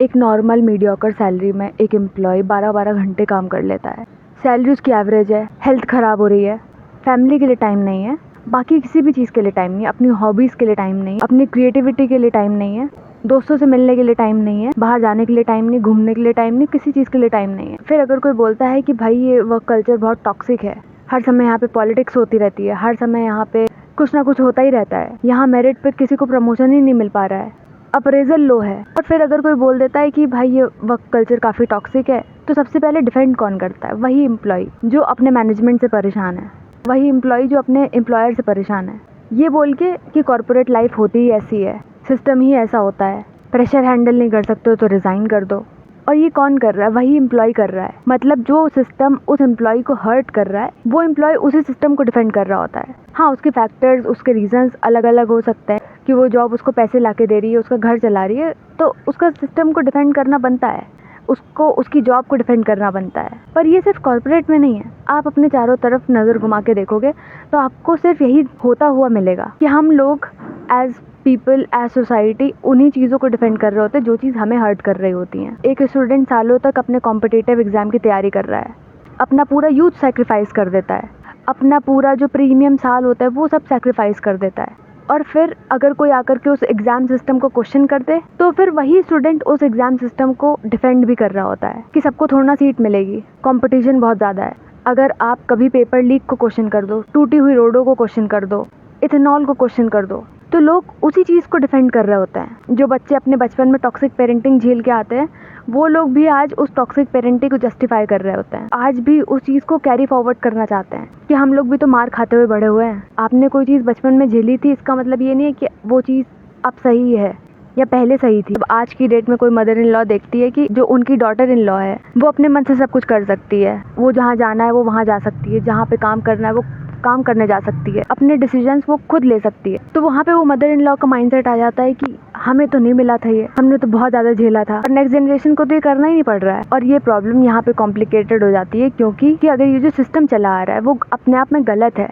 एक normal mediocre salary में एक एम्प्लॉय 12-12 घंटे काम कर लेता है। सैलरी उसकी एवरेज है, हेल्थ ख़राब हो रही है, फैमिली के लिए टाइम नहीं है, बाकी किसी भी चीज़ के लिए टाइम नहीं है, अपनी हॉबीज़ के लिए टाइम नहीं है, अपनी क्रिएटिविटी के लिए टाइम नहीं है, दोस्तों से मिलने के लिए टाइम नहीं है, बाहर जाने के लिए टाइम नहीं, घूमने के लिए टाइम नहीं, किसी चीज़ के लिए टाइम नहीं है। फिर अगर कोई बोलता है कि भाई ये वर्क कल्चर बहुत टॉक्सिक है, हर समय यहाँ पे पॉलिटिक्स होती रहती है, हर समय यहाँ पे कुछ ना कुछ होता ही रहता है, यहाँ मेरिट पे किसी को प्रमोशन ही नहीं मिल पा रहा है, अप्रेजल लो है, और फिर अगर कोई बोल देता है कि भाई ये वर्क कल्चर काफ़ी टॉक्सिक है, तो सबसे पहले डिफेंड कौन करता है? वही एम्प्लॉय जो अपने मैनेजमेंट से परेशान है, वही एम्प्लॉय जो अपने एम्प्लॉयर से परेशान है, ये बोल के कि कॉर्पोरेट लाइफ होती ही ऐसी है, सिस्टम ही ऐसा होता है, प्रेशर हैंडल नहीं कर सकते हो तो रिज़ाइन कर दो। और ये कौन कर रहा है? वही एम्प्लॉय कर रहा है। मतलब जो सिस्टम उस एम्प्लॉय को हर्ट कर रहा है, वो एम्प्लॉय उसी सिस्टम को डिफेंड कर रहा होता है। हाँ, उसके फैक्टर्स, उसके रीजंस अलग अलग हो सकते हैं कि वो जॉब उसको पैसे ला के दे रही है, उसका घर चला रही है, तो उसका सिस्टम को डिफेंड करना बनता है, उसको उसकी जॉब को डिफेंड करना बनता है। पर ये सिर्फ कॉर्पोरेट में नहीं है। आप अपने चारों तरफ नज़र घुमा के देखोगे तो आपको सिर्फ यही होता हुआ मिलेगा कि हम लोग एज पीपल, एज सोसाइटी उन्हीं चीज़ों को डिफेंड कर रहे होते हैं जो चीज़ हमें हर्ट कर रही होती हैं। एक स्टूडेंट सालों तक अपने कॉम्पिटिटिव एग्ज़ाम की तैयारी कर रहा है, अपना पूरा यूथ सेक्रीफाइस कर देता है, अपना पूरा जो प्रीमियम साल होता है वो सब सेक्रीफाइस कर देता है, और फिर अगर कोई आकर के उस एग्ज़ाम सिस्टम को क्वेश्चन कर दे तो फिर वही स्टूडेंट उस एग्ज़ाम सिस्टम को डिफेंड भी कर रहा होता है कि सबको थोड़ा ना सीट मिलेगी, कंपटीशन बहुत ज़्यादा है। अगर आप कभी पेपर लीक को क्वेश्चन कर दो, टूटी हुई रोडों को क्वेश्चन कर दो, इथेनॉल को क्वेश्चन कर दो, तो लोग उसी चीज़ को डिफेंड कर रहे होते हैं। जो बच्चे अपने बचपन में टॉक्सिक पेरेंटिंग झेल के आते हैं, वो लोग भी आज उस टॉक्सिक पेरेंटिंग को जस्टिफाई कर रहे होते हैं, आज भी उस चीज़ को कैरी फॉरवर्ड करना चाहते हैं कि हम लोग भी तो मार खाते हुए बड़े हुए हैं। आपने कोई चीज़ बचपन में झेली थी, इसका मतलब ये नहीं है कि वो चीज़ अब सही है या पहले सही थी। अब आज की डेट में कोई मदर इन लॉ देखती है कि जो उनकी डॉटर इन लॉ है वो अपने मन से सब कुछ कर सकती है, वो जहाँ जाना है वो वहाँ जा सकती है, जहाँ पे काम करना है वो काम करने जा सकती है, अपने डिसीजंस वो खुद ले सकती है। तो वहाँ पे वो मदर इन लॉ का माइंडसेट आ जाता है कि हमें तो नहीं मिला था, ये हमने तो बहुत ज़्यादा झेला था, और नेक्स्ट जनरेशन को तो ये करना ही नहीं पड़ रहा है। और ये प्रॉब्लम यहाँ पे कॉम्प्लिकेटेड हो जाती है, क्योंकि कि अगर ये जो सिस्टम चला आ रहा है वो अपने आप में गलत है,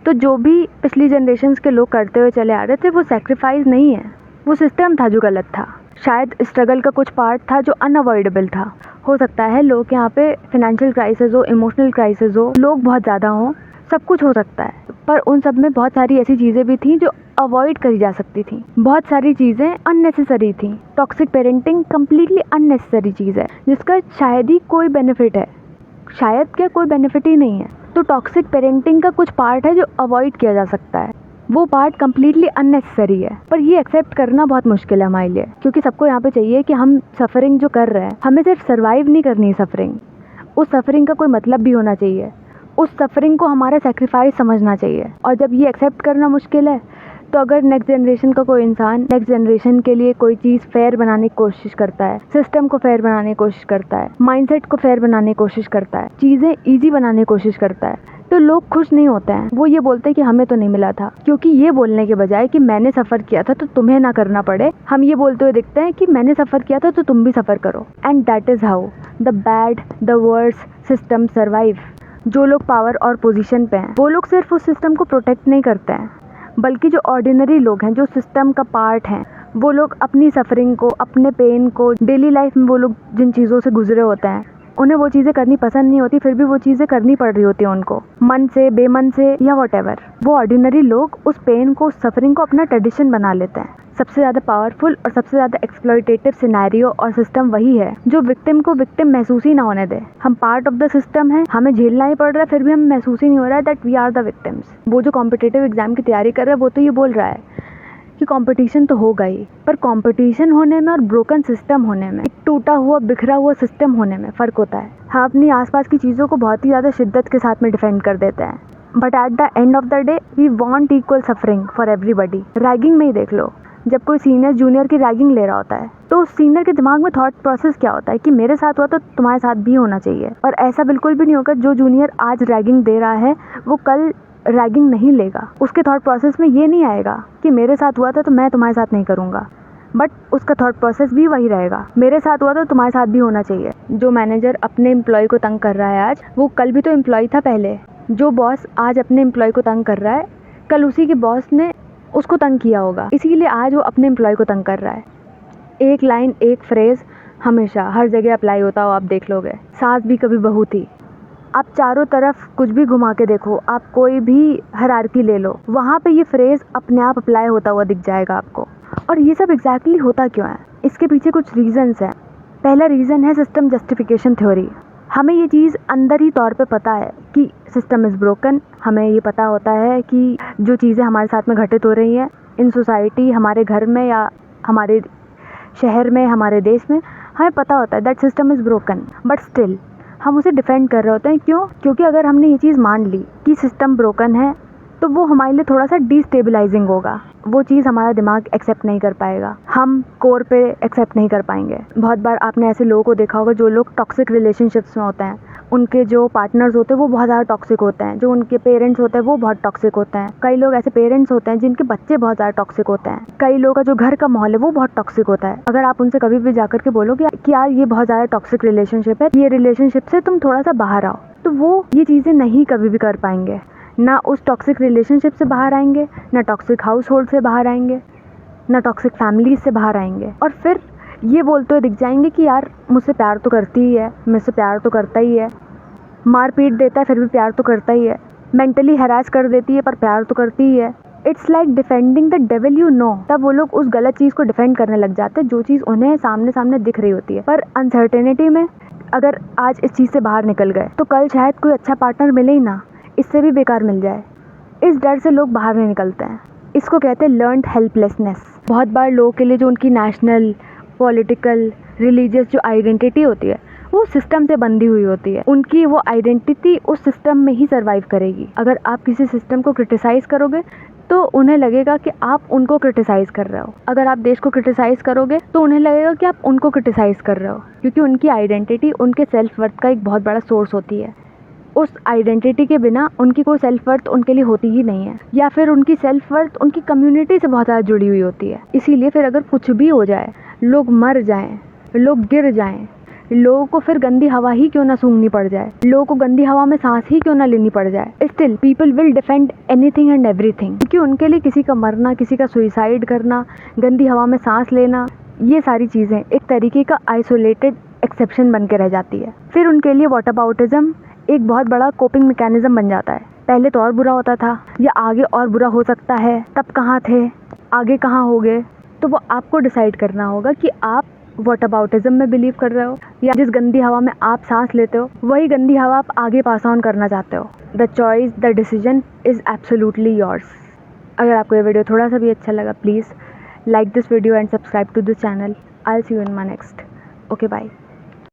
तो जो भी पिछली जनरेशन के लोग करते हुए चले आ रहे थे वो सेक्रीफाइस नहीं है, वो सिस्टम था जो गलत था। शायद स्ट्रगल का कुछ पार्ट था जो अनअवॉइडेबल था। हो सकता है लोग यहाँ पे फाइनेंशियल क्राइसिस हो, इमोशनल क्राइसिस हो, लोग बहुत ज़्यादा हों, सब कुछ हो सकता है, पर उन सब में बहुत सारी ऐसी चीज़ें भी थी जो अवॉइड करी जा सकती थी। बहुत सारी चीज़ें अननेसेसरी थी। टॉक्सिक पेरेंटिंग कम्प्लीटली अननेसेसरी चीज़ है जिसका शायद ही कोई बेनिफिट है, शायद क्या कोई बेनिफिट ही नहीं है। तो टॉक्सिक पेरेंटिंग का कुछ पार्ट है जो अवॉइड किया जा सकता है, वो पार्ट कम्प्लीटली अननेसेसरी है, पर ये एक्सेप्ट करना बहुत मुश्किल है हमारे लिए, क्योंकि सबको यहाँ पे चाहिए कि हम सफ़रिंग जो कर रहे हैं, हमें सिर्फ सर्वाइव नहीं करनी है सफ़रिंग, उस सफ़रिंग का कोई मतलब भी होना चाहिए, उस सफ़रिंग को हमारा सेक्रीफाइस समझना चाहिए। और जब ये एक्सेप्ट करना मुश्किल है, तो अगर नेक्स्ट जनरेशन का कोई इंसान नेक्स्ट जनरेशन के लिए कोई चीज़ फेयर बनाने की कोशिश करता है, सिस्टम को फेयर बनाने की कोशिश करता है, माइंडसेट को फेयर बनाने की कोशिश करता है, चीज़ें ईजी बनाने की कोशिश करता है, तो लोग खुश नहीं होते हैं। वो ये बोलते हैं कि हमें तो नहीं मिला था, क्योंकि ये बोलने के बजाय कि मैंने सफ़र किया था तो तुम्हें ना करना पड़े, हम ये बोलते हुए दिखते हैं कि मैंने सफ़र किया था तो तुम भी सफ़र करो। And that is how the bad, the worse system survive. जो लोग पावर और पोजीशन पे हैं, वो लोग सिर्फ उस सिस्टम को प्रोटेक्ट नहीं करते हैं, बल्कि जो ऑर्डिनरी लोग हैं, जो सिस्टम का पार्ट हैं, वो लोग अपनी सफरिंग को, अपने पेन को, डेली लाइफ में वो लोग जिन चीज़ों से गुजरे होते हैं, उन्हें वो चीज़ें करनी पसंद नहीं होती, फिर भी वो चीज़ें करनी पड़ रही होती हैं उनको, मन से, बेमन से या व्हाटएवर। वो ऑर्डिनरी लोग उस पेन को, उस सफरिंग को अपना ट्रेडिशन बना लेते हैं। सबसे ज़्यादा पावरफुल और सबसे ज़्यादा एक्सप्लॉयटेटिव सिनेरियो और सिस्टम वही है जो विक्टिम को विक्टिम महसूस ही ना होने दे। हम पार्ट ऑफ द सिस्टम है, हमें झेलना ही पड़ रहा है, फिर भी हमें महसूस ही नहीं हो रहा है that we are the victims. वो जो कॉम्पिटिटिव एग्जाम की तैयारी कर रहा है वो तो ये बोल रहा है कि कंपटीशन तो होगा ही, पर कंपटीशन होने में और ब्रोकन सिस्टम होने में, एक टूटा हुआ बिखरा हुआ सिस्टम होने में फ़र्क होता है। हाँ, अपनी आसपास की चीज़ों को बहुत ही ज़्यादा शिद्दत के साथ में डिफेंड कर देते हैं, but at the end of the day we want equal suffering for everybody. Ragging में ही देख लो, जब कोई सीनियर जूनियर की रैगिंग ले रहा होता है तो उस सीनियर के दिमाग में थॉट प्रोसेस क्या होता है कि मेरे साथ हुआ तो तुम्हारे साथ भी होना चाहिए। और ऐसा बिल्कुल भी नहीं होगा जो जूनियर आज रैगिंग दे रहा है वो कल रैगिंग नहीं लेगा। उसके थॉट प्रोसेस में ये नहीं आएगा कि मेरे साथ हुआ था तो मैं तुम्हारे साथ नहीं करूँगा, बट उसका थॉट प्रोसेस भी वही रहेगा, मेरे साथ हुआ तो तुम्हारे साथ भी होना चाहिए। जो मैनेजर अपने एम्प्लॉय को तंग कर रहा है आज, वो कल भी तो एम्प्लॉय था पहले। जो बॉस आज अपने एम्प्लॉय को तंग कर रहा है, कल उसी के बॉस ने उसको तंग किया होगा, इसीलिए आज वो अपने एम्प्लॉय को तंग कर रहा है। एक लाइन, एक फ्रेज़ हमेशा हर जगह अप्लाई होता हो, आप देख लोगे। सास भी कभी बहू थी। आप चारों तरफ कुछ भी घुमा के देखो, आप कोई भी हायरार्की ले लो, वहाँ पे ये फ्रेज़ अपने आप अप्लाई होता हुआ दिख जाएगा आपको। और ये सब एग्जैक्टली होता क्यों है? इसके पीछे कुछ रीज़न्स हैं। पहला रीज़न है सिस्टम जस्टिफिकेशन थ्योरी। हमें ये चीज़ अंदर ही तौर पे पता है कि सिस्टम इज़ ब्रोकन। हमें ये पता होता है कि जो चीज़ें हमारे साथ में घटित हो रही हैं इन सोसाइटी, हमारे घर में या हमारे शहर में, हमारे देश में, हमें पता होता है that system is broken, but still हम उसे डिफेंड कर रहे होते हैं। क्यों? क्योंकि अगर हमने ये चीज़ मान ली कि सिस्टम ब्रोकन है तो वो हमारे लिए थोड़ा सा डिस्टेबलाइजिंग होगा। वो चीज़ हमारा दिमाग एक्सेप्ट नहीं कर पाएगा, हम कोर पे एक्सेप्ट नहीं कर पाएंगे। बहुत बार आपने ऐसे लोगों को देखा होगा जो लोग टॉक्सिक रिलेशनशिप्स में होते हैं, उनके जो पार्टनर्स होते हैं वो बहुत ज़्यादा टॉक्सिक होते हैं, जो उनके पेरेंट्स होते हैं वो बहुत टॉक्सिक होते हैं। कई लोग ऐसे पेरेंट्स होते हैं जिनके बच्चे बहुत ज़्यादा टॉक्सिक होते हैं। कई लोगों का जो घर का माहौल है वो बहुत टॉक्सिक होता है। अगर आप उनसे कभी भी जाकर के बोलोगे कि यार ये बहुत ज़्यादा टॉक्सिक रिलेशनशिप है, ये रिलेशनशिप से तुम थोड़ा सा बाहर आओ, तो वो ये चीज़ें नहीं कभी भी कर पाएंगे। ना उस टॉक्सिक रिलेशनशिप से बाहर आएंगे, ना टॉक्सिक हाउस होल्ड से बाहर आएंगे, ना टॉक्सिक फैमिली से बाहर आएंगे। और फिर ये बोलते हुए दिख जाएंगे कि यार मुझसे प्यार तो करती ही है, मुझसे प्यार तो करता ही है, मार पीट देता है फिर भी प्यार तो करता ही है, मेंटली हैरास कर देती है पर प्यार तो करती ही है। It's like defending the devil you know. तब वो लोग उस गलत चीज़ को डिफेंड करने लग जाते हैं जो चीज़ उन्हें सामने सामने दिख रही होती है। पर अनसर्टेनिटी में अगर आज इस चीज़ से बाहर निकल गए तो कल शायद कोई अच्छा पार्टनर मिले ही ना, इससे भी बेकार मिल जाए। इस डर से लोग बाहर नहीं निकलते हैं। इसको कहते हैं लर्नड हेल्पलेसनेस। बहुत बार लोगों के लिए जो उनकी नेशनल, पॉलिटिकल, रिलीजियस जो आइडेंटिटी होती है वो सिस्टम से बंधी हुई होती है। उनकी वो आइडेंटिटी उस सिस्टम में ही सर्वाइव करेगी। अगर आप किसी सिस्टम को क्रिटिसाइज़ करोगे तो उन्हें लगेगा कि आप उनको क्रिटिसाइज़ कर रहे हो। अगर आप देश को क्रिटिसाइज़ करोगे तो उन्हें लगेगा कि आप उनको क्रिटिसाइज़ कर रहे हो, क्योंकि उनकी आइडेंटिटी उनके सेल्फ वर्थ का एक बहुत बड़ा सोर्स होती है। उस आइडेंटिटी के बिना उनकी कोई सेल्फ वर्थ उनके लिए होती ही नहीं है, या फिर उनकी सेल्फ वर्थ उनकी कम्युनिटी से बहुत ज़्यादा जुड़ी हुई होती है। इसीलिए फिर अगर कुछ भी हो जाए, लोग मर जाएं, लोग गिर जाएं, लोगों को फिर गंदी हवा ही क्यों ना सूंघनी पड़ जाए, लोगों को गंदी हवा में सांस ही क्यों ना लेनी पड़ जाए, still people will defend anything and everything. क्योंकि उनके लिए किसी का मरना, किसी का सुइसाइड करना, गंदी हवा में सांस लेना, ये सारी चीज़ें एक तरीके का आइसोलेटेड एक्सेप्शन बन के रह जाती है। फिर उनके लिए व्हाटअबाउटिज्म एक बहुत बड़ा कोपिंग मैकेनिज्म बन जाता है। पहले तो और बुरा होता था, या आगे और बुरा हो सकता है, तब कहाँ थे, आगे कहाँ हो गए। तो वो आपको डिसाइड करना होगा कि आप व्हाटअबाउटिज्म में बिलीव कर रहे हो, या जिस गंदी हवा में आप सांस लेते हो वही गंदी हवा आप आगे पास ऑन करना चाहते हो। The choice, the decision is absolutely yours. अगर आपको ये वीडियो थोड़ा सा भी अच्छा लगा, please like this video and subscribe to this channel. I will see you in my next. Okay, bye.